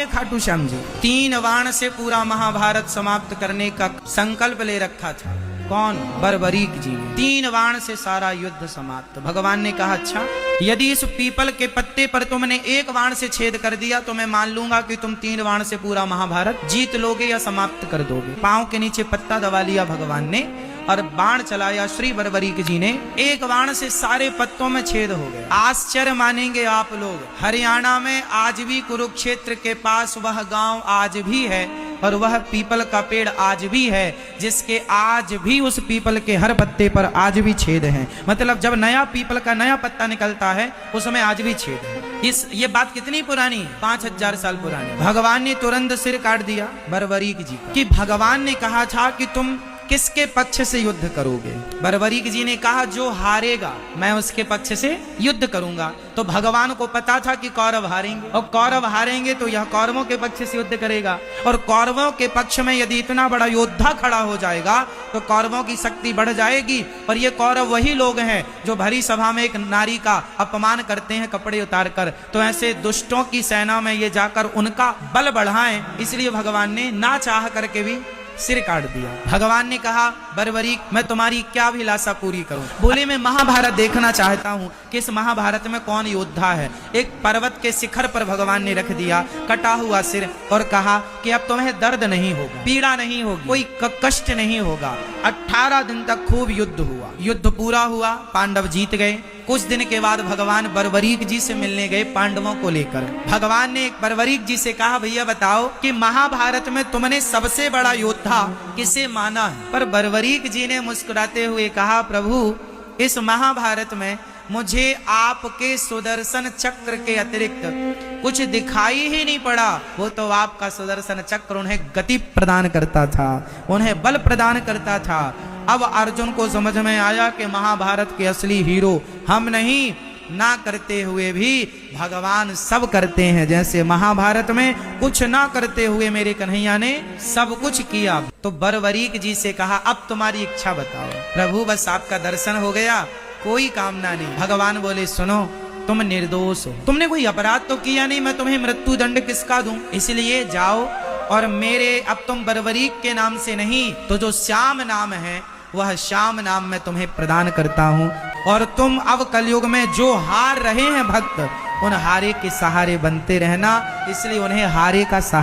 है खाटू श्याम जी। 3 बाण से पूरा महाभारत समाप्त करने का संकल्प ले रखा था। कौन? बर्बरीक जी ने। 3 बाण से सारा युद्ध समाप्त। भगवान ने कहा अच्छा, यदि इस पीपल के पत्ते पर तुमने 1 बाण से छेद कर दिया तो मैं मान लूंगा कि तुम 3 बाण से पूरा महाभारत जीत लोगे या समाप्त कर दोगे। पांव के नीचे पत्ता दबा लिया भगवान ने और बाण चलाया श्री बर्बरीक जी ने। 1 बाण से सारे पत्तों में छेद हो गए। आश्चर्य मानेंगे आप लोग, हरियाणा में आज भी कुरुक्षेत्र के पास वह गांव आज भी है और वह पीपल का पेड़ आज भी है, जिसके आज भी उस पीपल के हर पत्ते पर आज भी छेद हैं। मतलब जब नया पीपल का नया पत्ता निकलता है उसमें आज भी छेद है। ये बात कितनी पुरानी है? 5000 साल पुरानी। भगवान ने तुरंत सिर काट दिया बर्बरीक जी का। कि भगवान ने कहा था कि तुम किसके पक्ष से युद्ध करोगे? बर्बरीक जी ने कहा जो हारेगा मैं उसके पक्ष से युद्ध करूंगा। तो भगवान को पता था कि कौरव हारेंगे और कौरव हारेंगे तो यह कौरवों के पक्ष से युद्ध करेगा और कौरवों के पक्ष में यदि इतना बड़ा योद्धा खड़ा हो जाएगा तो कौरवों की शक्ति बढ़ जाएगी। और ये कौरव वही लोग हैं जो भरी सभा में एक नारी का अपमान करते हैं कपड़े उतार कर। तो ऐसे दुष्टों की सेना में ये जाकर उनका बल बढ़ाएं, इसलिए भगवान ने ना चाह करके भी सिर काट दिया। भगवान ने कहा बर्बरीक मैं तुम्हारी क्या अभिलाषा पूरी करूं? बोले मैं महाभारत देखना चाहता हूं कि इस महाभारत में कौन योद्धा है। एक पर्वत के शिखर पर भगवान ने रख दिया कटा हुआ सिर और कहा कि अब तुम्हें दर्द नहीं होगा, पीड़ा नहीं होगी, कोई कष्ट नहीं होगा। 18 दिन तक खूब युद्ध हुआ। युद्ध पूरा हुआ, पांडव जीत गए। कुछ दिन के बाद भगवान बर्बरीक जी से मिलने गए पांडवों को लेकर। भगवान ने बर्बरीक जी से कहा भैया बताओ कि महाभारत में तुमने सबसे बड़ा योद्धा किसे माना है? पर बर्बरीक जी ने मुस्कुराते हुए कहा प्रभु इस महाभारत में मुझे आपके सुदर्शन चक्र के अतिरिक्त कुछ दिखाई ही नहीं पड़ा। वो तो आपका सुदर्शन चक्र उन्हें गति प्रदान करता था, उन्हें बल प्रदान करता था। अब अर्जुन को समझ में आया कि महाभारत के असली हीरो हम नहीं, ना करते हुए भी भगवान सब करते हैं। जैसे महाभारत में कुछ ना करते हुए मेरे कन्हैया ने सब कुछ किया। तो बर्बरीक जी से कहा अब तुम्हारी इच्छा बताओ। प्रभु बस आपका दर्शन हो गया, कोई कामना नहीं। भगवान बोले सुनो तुम निर्दोष हो, तुमने कोई अपराध तो किया नहीं, मैं तुम्हें मृत्यु दंड किसका दूं? इसलिए जाओ और मेरे अब तुम बर्बरीक के नाम से नहीं तो जो श्याम नाम है वह श्याम नाम मैं तुम्हें प्रदान करता हूं। और तुम अब कलयुग में जो हार रहे हैं भक्त उन हारे के सहारे बनते रहना, इसलिए उन्हें हारे का सहारा